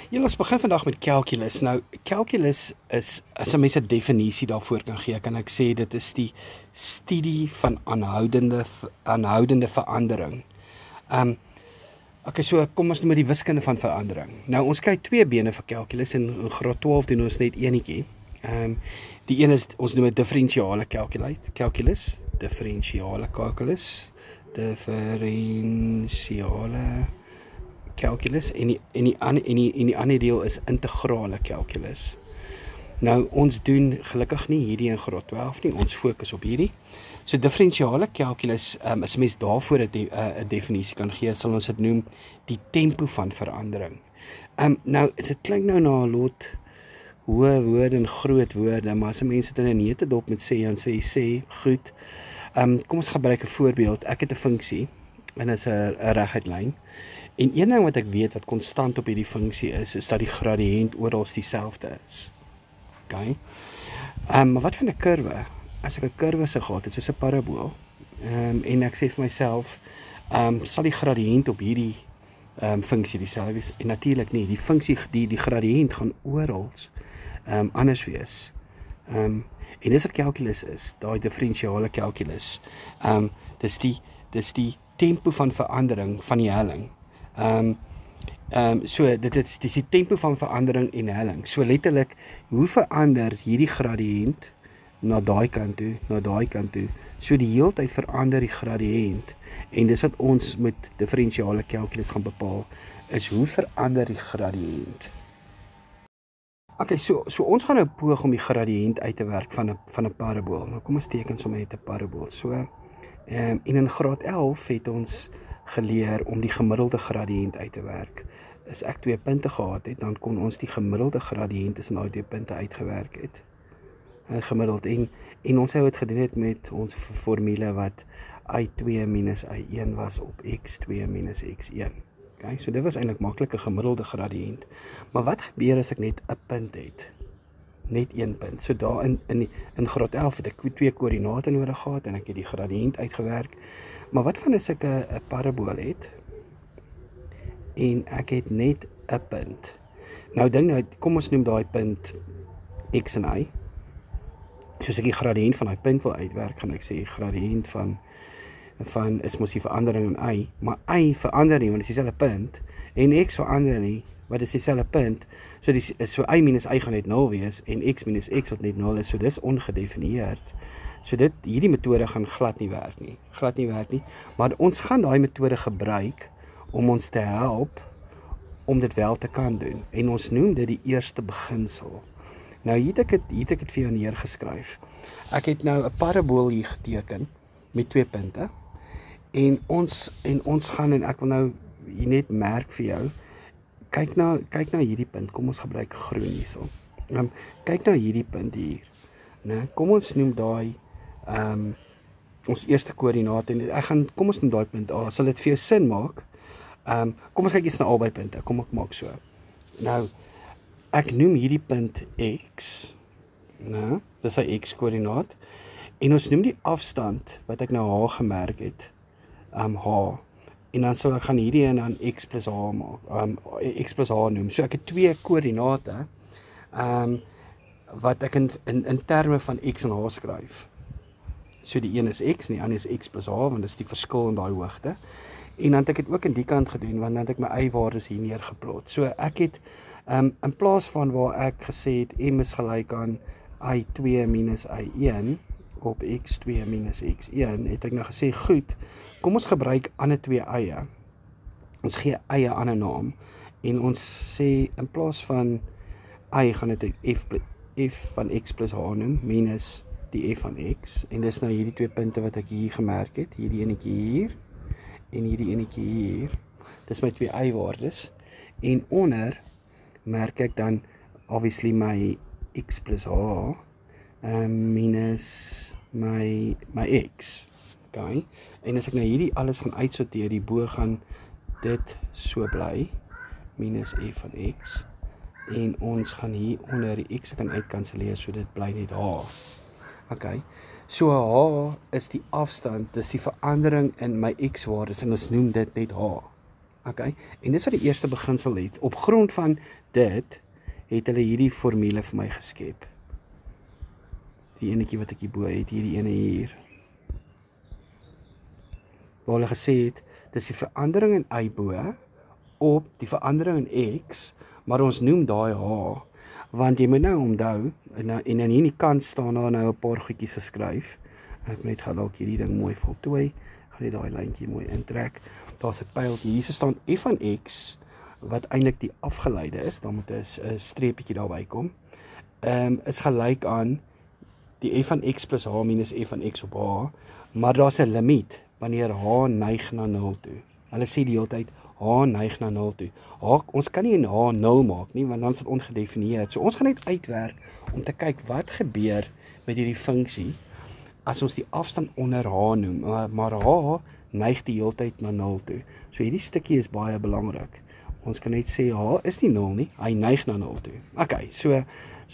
Ons begin vandag met calculus. Nou, calculus is, as 'n mens 'n definisie daarvoor kan gee, kan ek sê dit is die studie van aanhoudende verandering. Okay, so kom ons noem die wiskunde van verandering. Nou, ons kry twee bene vir calculus en in graad 12 doen ons net eenetjie. Die een is, ons noem dit differentiale calculus, differentiale calculus en die ander deel is integrale calculus. Nou, ons doen gelukkig nie hierdie in graad 12 nie, ons fokus op hierdie. So differentiale calculus, as 'n mens daarvoor 'n definisie kan gee, sal ons dit noem die tempo van verandering. Nou, dit klink nou na 'n lot hoë woorde en groot woorde, maar as 'n mens dit in 'n neutedop moet sê, dan sê goed. Kom ons gebruik 'n voorbeeld. Ek het 'n funksie en dit is 'n reguit lyn. En een ding wat ek weet wat konstant op hierdie funksie is dat die gradiënt oral dieselfde is. Okay? Maar wat van 'n kurwe? As ek 'n kurwe sou gehad het, soos 'n parabool, en ek sê vir myself, sal die gradiënt op hierdie funksie dieselfde wees? En natuurlik nie. Die funksie, die gradiënt gaan oral anders wees. En dis wat calculus is, daai differentiale calculus. Dis die tempo van verandering van die helling. So dit is die tempo van verandering en helling. So letterlik, hoe verander hierdie gradiënt na daai kant toe. So die heeltyd verander die gradiënt. En dis wat ons met differentiale calculus gaan bepaal, is hoe verander die gradiënt. Okay, so ons gaan nou poog om die gradiënt uit te werk van 'n parabool. Nou kom ons teken sommer net 'n parabool. So en in graad 11 het ons geleer om die gemiddelde gradiënt uit te werk. As ek 2 punte gehad het, dan kon ons die gemiddelde gradiënt tussen daai 2 punte uitgewerk het. Gemiddeld en ons het dit gedoen het met ons formule wat I2 minus I1 was op X2 minus X1. Okay, so dit was eintlik maklik 'n gemiddelde gradiënt. Maar wat gebeur as ek net 'n punt het? Net 1 punt. So daar in graad 11 het ek 2 koördinate nodig gehad en ek het die gradiënt uitgewerk. Maar wat van as ek 'n parabool het en ek het net 'n punt? Nou kom ons noem daai punt X en Y. So as ek die gradiënt van daai punt wil uitwerk, gaan ek sê gradiënt van is mos die verandering in Y, maar Y verander nie, want dit is dieselfde punt, en X verander nie, wat is dieselfde punt, so Y minus Y gaan net 0 wees, en X minus X wat net 0 is, so dis ongedefinieerd. So hierdie metode gaan glad nie werk nie, maar ons gaan daai metode gebruik om ons te help om dit wel te kan doen, en ons noem dit die eerste beginsel. Nou hier het ek dit vir jou neergeskryf. Ek het nou 'n parabool hier geteken met 2 punte. En ons gaan, en ek wil nou hier net merk vir jou, kyk na hierdie punt. Kom ons gebruik groen hierso. Kyk na hierdie punt hier. Né? Kom ons noem daai ons eerste koördinaat en kom ons noem daai punt A. Sal dit vir jou sin maak? Kom ons kyk eers na albei punte. Kom ek maak so. Nou ek noem hierdie punt X, né? Dis sy X koördinaat. En ons noem die afstand wat ek nou H gemerk het, H. En dan sou ek gaan hierdie en dan X plus H maak, X plus H noem. So ek het 2 koördinate wat ek in terme van X en H skryf. So die een is X en die ander is X plus H, want dit is die verskil in daai hoogte. En dan het ek dit ook in die kant gedoen, want dan het ek my Y-waardes hier neergeplot. So ek het in plaas van waar ek gesê het M is gelyk aan I2 minus I1 op X2 minus X1, het ek nou gesê, goed, kom ons gebruik ander 2 eie. Ons gee eie ander naam, en ons sê, in plaas van I gaan dit F van X plus H noem, minus die F van X, en dis nou hierdie 2 punte wat ek hier gemerk het, hierdie enetjie hier, en hierdie enetjie hier, dis my 2 Y-waardes, en onder merk ek dan, obviously my X plus H, minus my X, okay, en as ek nou hierdie alles gaan uitsorteer, die bo gaan dit so bly, minus F van X, en ons gaan hier onder die X kan uitkanselleer, so dit bly net H, okay, so H is die afstand, dis die verandering in my X-waardes, en ons noem dit net H, Okay? En dit is wat die eerste beginsel het. Op grond van dit het hulle hierdie formule vir my geskep. Die enetjie wat ek hierbo het, hierdie ene hier. Waar hulle gesê het, dis die verandering in y bo op die verandering in x, maar ons noem daai h, want jy moet nou onthou, en aan hierdie kant staan daar nou 'n paar goedjies geskryf. Ek net gaan dalk hierdie ding mooi voltooi, gaan net daai lyntjie mooi intrek. Daar's 'n pyltjie, hier staan f van x, wat eintlik die afgeleide is, dan moet 'n streepietjie daarby kom, is gelyk aan die f van x plus h minus f van x op h, maar daar's 'n limiet, wanneer h neig na 0 toe. Hulle sê die hele tyd, h neig na 0 toe. Ons kan nie in h 0 maak nie, want dan is dit ongedefinieerd. So ons gaan net uitwerk, om te kyk wat gebeur met hierdie funksie, as ons die afstand onder h noem, maar h neig die hele tyd na 0 toe. So hierdie stukkie is baie belangrik. Ons kan net sê, h is nie 0 nie, hy neig na 0 toe. Okay, so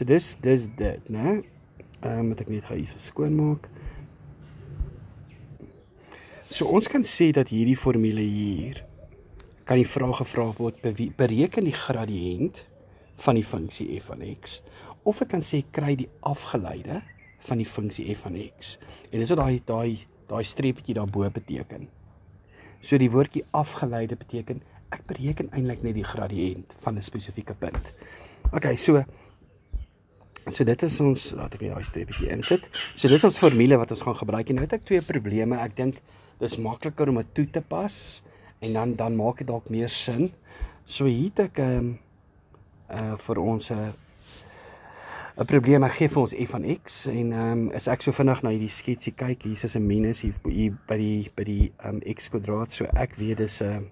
dis dit, né? Moet ek net gaan hier so skoon maak. So ons kan sê dat hierdie formule hier, kan die vraag gevra word, bereken die gradiënt van die funksie f van x, of ek kan sê, kry die afgeleide van die funksie f van x. En dis wat daai streepjie daarbo beteken. So die woordjie afgeleide beteken, ek bereken eintlik net die gradiënt van 'n spesifieke punt. Okay, so dit is ons, laat ek net daai streepjie insit. So dis ons formule wat ons gaan gebruik. En nou het ek twee probleme. Ek dink dis makliker om dit toe te pas, en dan maak dit dalk meer sin. So hier het ek vir ons 'n probleem. Ek gee vir ons f van x, en as ek so vinnig na hierdie sketsie kyk, hier is 'n minus hier by die x kwadraat, so ek weet dis 'n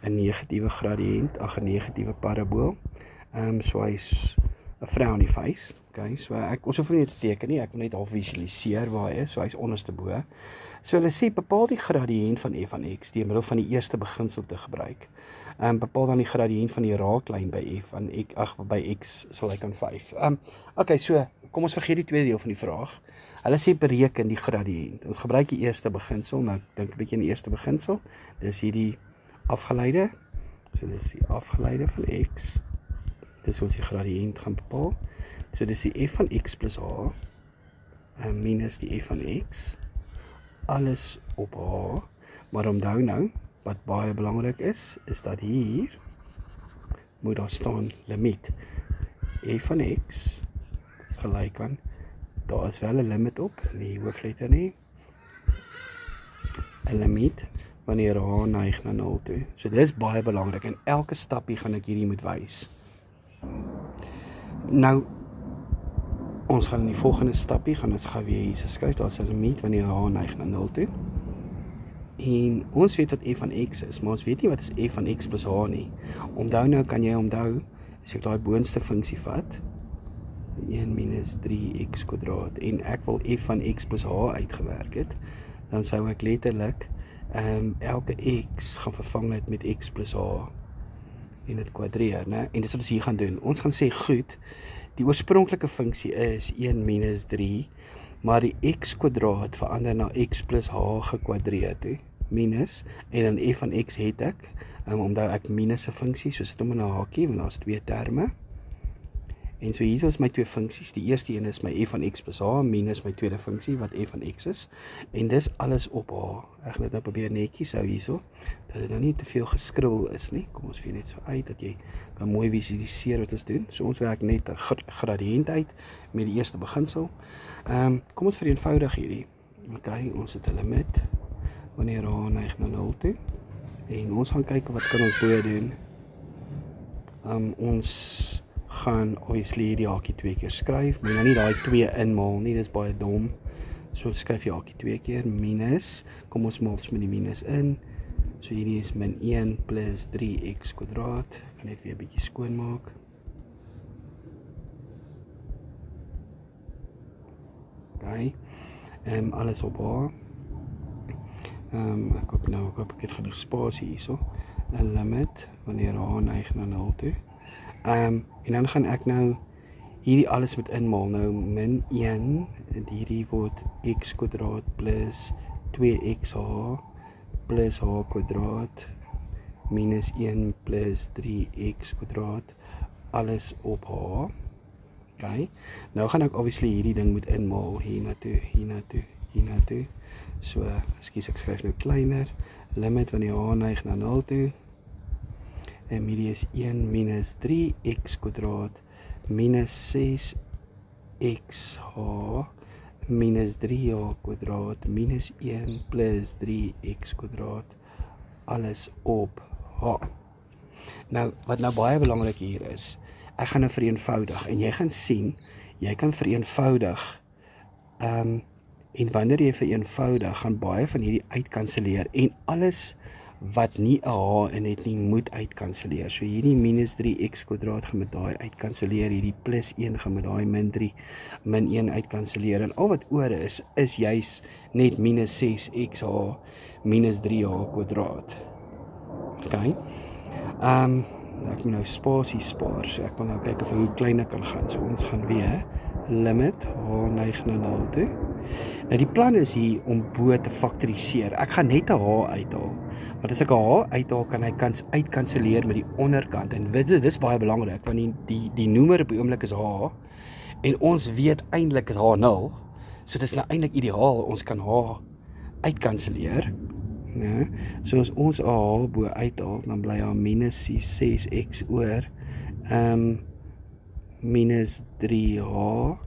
negatiewe gradiënt, 'n negatiewe parabool. So hy's 'n frowny face. Okay, so ons hoef nie te teken nie, ek wil net al visualiseer waar hy is, so hy's onderste bo. So hulle sê, bepaal die gradiënt van f van x deur middel van die eerste beginsel te gebruik. Bepaal dan die gradiënt van die raaklyn by f van x, by x sal hy kan 5. Okay, so kom ons vergeet die tweede deel van die vraag. Hulle sê bereken die gradiënt. Ons gebruik die eerste beginsel, nou dink 'n bietjie aan die eerste beginsel. Dis hierdie afgeleide. So dis die afgeleide van x. Dis ons die gradiënt gaan bepaal. So dis die f van x plus h minus die f van x, alles op h, maar onthou nou, wat baie belangrik is dat hier moet daar staan limiet. F van x is gelyk aan, daar is wel 'n limit op, nie hoofletter nie, 'n limiet wanneer h neig na 0 toe. So dis baie belangrik, en elke stapie gaan ek hierdie moet wys. Nou, ons gaan in die volgende stapie, gaan ons gaan weer hier skryf, daar is 'n limiet wanneer h neig na 0 toe. En ons weet wat f van x is, maar ons weet nie wat is f van x plus h nie. Onthou nou, kan jy onthou, as ek daai boonste funksie vat, 1 minus 3x kwadraat, en ek wil f van x plus h uitgewerk het, dan sou ek letterlik elke x gaan vervang het met x plus h, en dit kwadreer, né? En dit wat ons hier gaan doen. Ons gaan sê, goed, die oorspronklike funksie is 1 minus 3, maar die x kwadraat verander na x plus h gekwadreer toe, minus, en dan f van x het ek, omdat ek minus 'n funksie, so sit hom in 'n hakie, want daar's twee terme. En so hier is my twee funksies. Die eerste een is my f van x plus h, minus my tweede funksie, wat f van x is. En dis alles op h. Ek gaan dit nou probeer netjies hou hierso, dat dit nou nie te veel geskribbel is nie. Kom ons vee net so uit, dat jy kan mooi visualiseer wat ons doen. So ons werk net 'n gradiënt uit, met die eerste beginsel. Kom ons vereenvoudig hierdie. Okay, ons het 'n limiet, wanneer h neig na 0 toe. En ons gaan kyk wat kan ons bo doen. Ons gaan obviously die hakie 2 keer skryf, moet nou nie daai 2 inmaal nie, dis baie dom. So skryf jy hakie 2 keer, minus, kom ons maal met die minus in. So hierdie is min 1 plus 3x kwadraat, ek kan net weer 'n bietjie skoon maak. Okay, alles op h. Ek hoop ek het genoeg spasie hierso. 'n limit, wanneer h neig na 0 toe. En dan gaan ek nou hierdie alles met inmaal, nou min 1, en hierdie word x kwadraat plus 2xh plus h kwadraat minus 1 plus 3x kwadraat, alles op h. Okay. Nou gaan ek obviously hierdie ding moet inmaal, hier na toe, hier na toe, hier na toe. So, ekskuus, ek skryf nou kleiner, limit van die h neig na 0 toe, en hierdie is 1 minus 3x kwadraat, minus 6xh, minus 3h kwadraat, minus 1 plus 3x kwadraat, alles op h. Nou, wat nou baie belangrik hier is, ek gaan nou vereenvoudig, en jy gaan sien, jy kan vereenvoudig, en wanneer jy vereenvoudig, gaan baie van hierdie uitkanseleer, en alles wat nie 'n h in het nie, moet uitkanseleer. So hierdie minus 3x kwadraat gaan met daai uitkanseleer, hierdie plus 1 gaan met daai min 1 uitkanseleer, en al wat oor is juis net minus 6xh minus 3h kwadraat. Okay. Ek moet nou spasie spaar, so ek wil nou kyk of ek hoe kleiner kan gaan. So ons gaan weer limit h neig na 0 toe. Nou die plan is hier om bo te faktoriseer. Ek gaan net 'n h uithaal. Want as ek 'n h uithaal, kan hy uitkanseleer met die onderkant. En dit is baie belangrik, want die noemer op die oomblik is h, en ons weet eintlik is h 0. So dit is nou eintlik ideaal, ons kan h uitkanseleer. Ja, so as ons h bo uithaal, dan bly daar minus 6x oor minus 3h,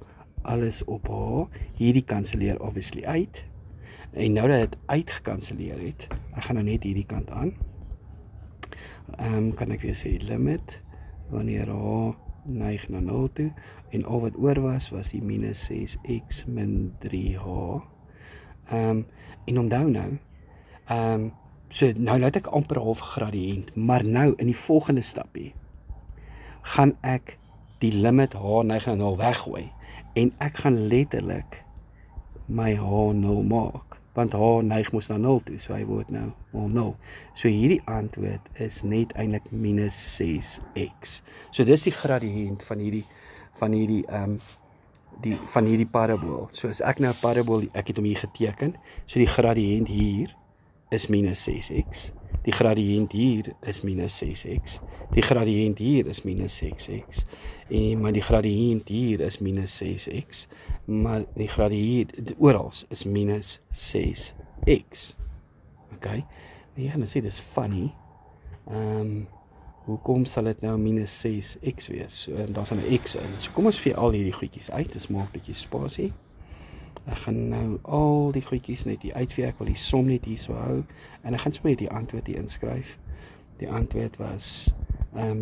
alles op h. Hierdie kanseleer obviously uit. En nou dat het uitgekanseleer het, ek gaan nou net hierdie kant aan. Kan ek weer sê limit, wanneer h neig na 0 toe, en al wat oor was die minus 6x min 3h. En onthou nou, so nou laat ek amper 'n half gradiënt, maar nou in die volgende stapie gaan ek die limit h neig na 0 weggooi, en ek gaan letterlik my h 0 maak, want h neig mos na 0 toe, so hy word nou 0. So hierdie antwoord is net eintlik minus 6x. So dis die gradiënt van hierdie parabool. So as ek nou 'n parabool, ek het hom hier geteken, so die gradiënt hier is minus 6x, die gradiënt hier is minus 6x, die gradiënt hier is minus 6x, maar die gradiënt hier is minus 6x, maar die gradiënt oral is minus 6x. Okay, jy gaan sê dis funny, hoekom sal dit nou minus 6x wees? So, daar is 'n x in, so kom ons vee al hierdie goedjies uit, dis maak 'n bietjie spasie. Ek gaan nou al die goedjies net hier uitvee, ek wil die som net hier so hou, en ek gaan sommer die antwoord hier inskryf. Die antwoord was,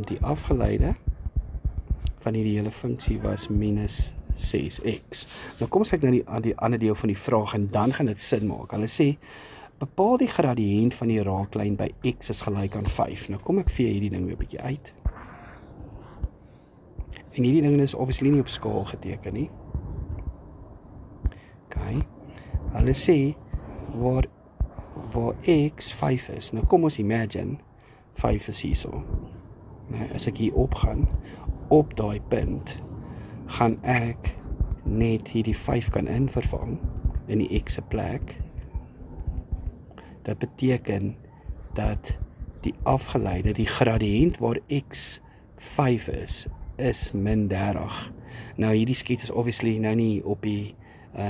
die afgeleide van hierdie hele funksie was minus 6x. Nou kom ons kyk na die ander deel van die vraag, en dan gaan dit sin maak. Hulle sê, bepaal die gradiënt van die raaklyn by x is gelyk aan 5. Nou kom ek vee hierdie ding weer 'n bietjie uit. En hierdie ding is obviously nie op skaal geteken nie. Okay. Hulle sê, waar x 5 is, nou kom ons imagine, 5 is hierso. Nou, as ek hier opgaan, op daai punt, gaan ek net hierdie 5 kan invervang, in die x se plek. Dat beteken, dat die afgeleide, die gradiënt waar x 5 is min 30. Nou hierdie skets is obviously nou nie op die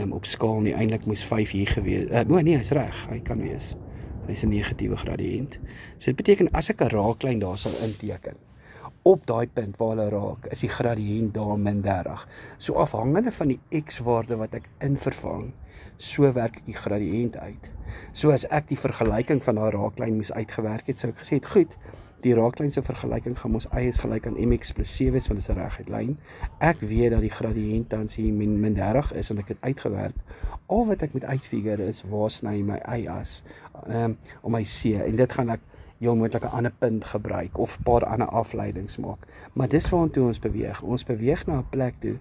op skaal nie, eintlik moes 5 hier gewees, nee, hy's reg, hy kan wees, hy's 'n negatiewe gradiënt, so dit beteken, as ek 'n raaklyn daar sal inteken, op daai punt waar hulle raak, is die gradiënt daar min 30, so afhangende van die x-waarde wat ek invervang, so werk ek die gradiënt uit, so as ek die vergelyking van daai raaklyn moes uitgewerk het, sou ek gesê het, goed, die raaklyn se vergelyking gaan ons y is gelyk aan mx plus 7 want dit is 'n reguit lyn. Ek weet dat die gradiënt tans hier min 30 is, en ek het uitgewerk. Al wat ek moet uitfigure is, waar sny my y as, om my c, en dit gaan ek heel moontlik 'n ander punt gebruik, of 'n paar ander afleidings maak. Maar dis waartoe ons beweeg. Ons beweeg na 'n plek toe,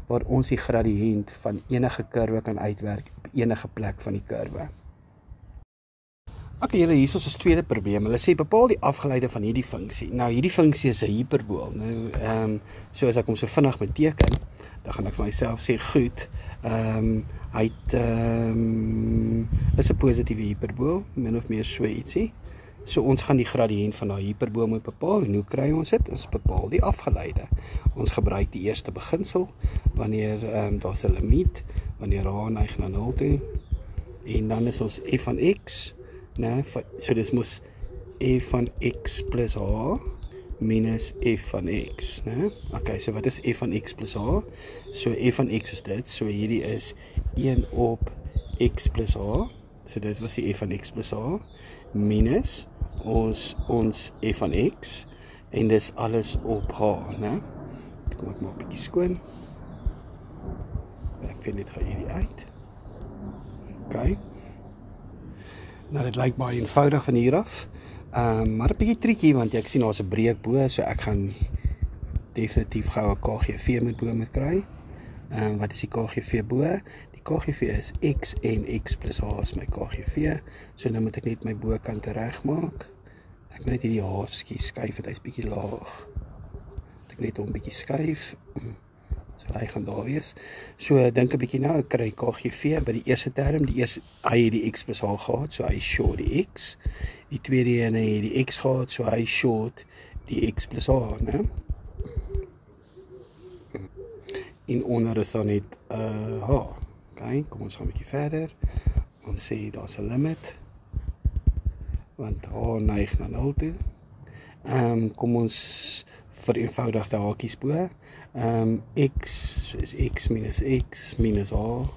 waar ons die gradiënt van enige kurwe kan uitwerk, op enige plek van die kurwe. Okay, hier is ons tweede probleem. Hulle sê, bepaal die afgeleide van hierdie funksie. Nou, hierdie funksie is 'n hiperbool. Nou, so as ek hom so vinnig moet teken, dan gaan ek vir myself sê, goed, hy is 'n positiewe hiperbool, min of meer so ietsie. So ons gaan die gradiënt van daai hiperboom moet bepaal. En hoe kry ons dit? Ons bepaal die afgeleide. Ons gebruik die eerste beginsel wanneer daar's 'n limiet, wanneer h neig na 0 toe. En dan is ons f van x, né? So dis mos f van x plus h minus f van x, né? Okay, so wat is f van x plus h? So f van x is dit. So hierdie is 1 op x plus h. So dit was die f van x plus h minus ons f van x en dis alles op h, né? Kom ek maak 'n bietjie skoon. Ek vind dit gaan hierdie uit. Okay. Nou dit lyk baie eenvoudig van hier af. Maar 'n bietjie triekie want ek sien daar's 'n breek bo, so ek gaan definitief gou 'n KGV met bo moet kry. Wat is die KGV bo? Die KGV is x en x plus h is my KGV. So nou moet ek net my bokant regmaak. Ek moet net hierdie h skuif, dit is bietjie laag. Ek net hom bietjie skuif. So hy gaan daar wees. So dink 'n bietjie nou, ek kry KGV by die eerste term, hy het die x plus h gehad, so hy short die x. Die tweede ene het die x gehad, so hy short die x plus h, né? En onder is dan net h. Okay, kom ons gaan 'n bietjie verder. Ons sê daar's 'n limit. Want h neig na 0 toe. Kom ons vereenvoudig die hakies bo. X is x minus h.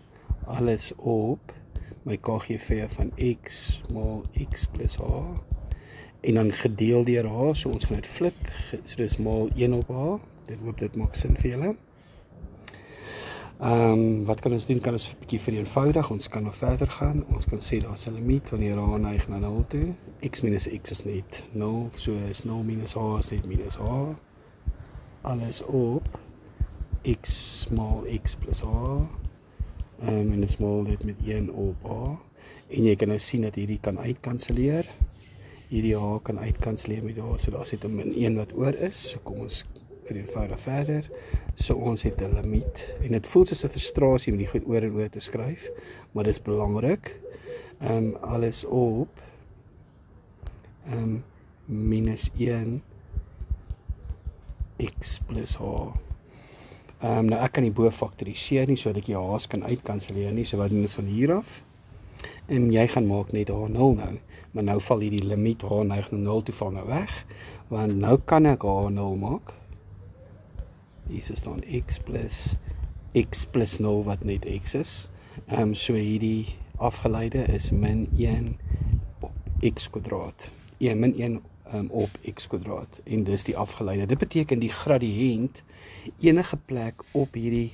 Alles op my KGV van x maal x plus h. En dan gedeel deur h, so ons gaan dit flip. So dis maal 1 op h. Ek hoop dit maak sin vir julle. Wat kan ons doen? Kan ons 'n bietjie vereenvoudig. Ons kan nog verder gaan. Ons kan sê daar's 'n limiet wanneer h neig na 0 toe. X minus x is net 0, so is 0 minus h is net minus h. Alles op x maal x plus h. En dis maal dit met 1 op h. En jy kan nou sien dat hierdie kan uitkanselleer. Hierdie h kan uitkanselleer met daar, so daar sit 'n min 1 wat oor is. So kom ons vereenvoudig verder. So ons het 'n limiet. En dit voel soos 'n frustrasie om die goed oor en oor te skryf, maar dit is belangrik. Alles op minus 1 x plus h. Nou ek kan die bo faktoriseer nie, so dat ek die h's kan uitkanselleer nie, so wat doen ons van hier af? En jy gaan maak net h0 nou, maar nou val hierdie limiet h neig na 0 toe val nou weg, want nou kan ek h0 maak. Hier is dan x plus 0 wat net x is. So hierdie afgeleide is min 1 op x kwadraat. Min 1 op x kwadraat. En dis die afgeleide. Dit beteken die gradiënt enige plek op hierdie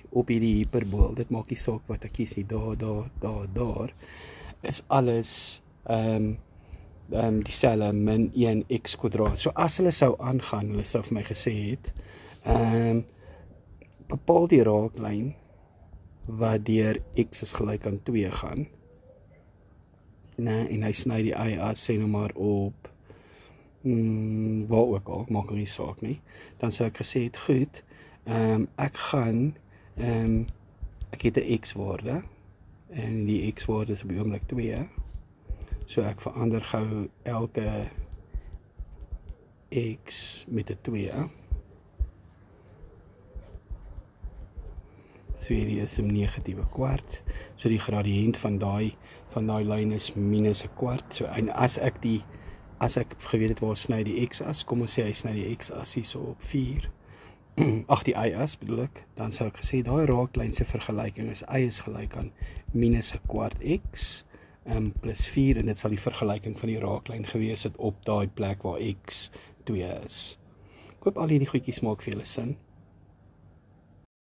hiperbool. Dit maak nie saak wat ek kies nie. Daar is alles dieselfde min 1 x kwadraat. So as hulle sou aangaan, hulle sou vir my gesê het, bepaal die raaklyn wat deur x is gelyk aan 2 gaan. En hy sny die y-as sê nou maar op waar ook al, maak nie saak nie. Dan sou ek gesê het, goed, ek het 'n x-waarde en die x-waarde is op die oomblik 2. So ek verander gou elke x met 'n 2. So hierdie is 'n negatiewe kwart. So die gradiënt van daai lyn is minus 'n kwart. So en as ek geweet het waar sny die x-as, kom ons sê hy sny die x-as hier so op 4. Ag die y-as bedoel ek, dan sou ek gesê daai raaklyn se vergelyking is y is gelyk aan minus 'n kwart x plus 4 en dit sal die vergelyking van die raaklyn gewees het op daai plek waar x 2 is. Ek hoop al hierdie goedjies maak vir julle sin.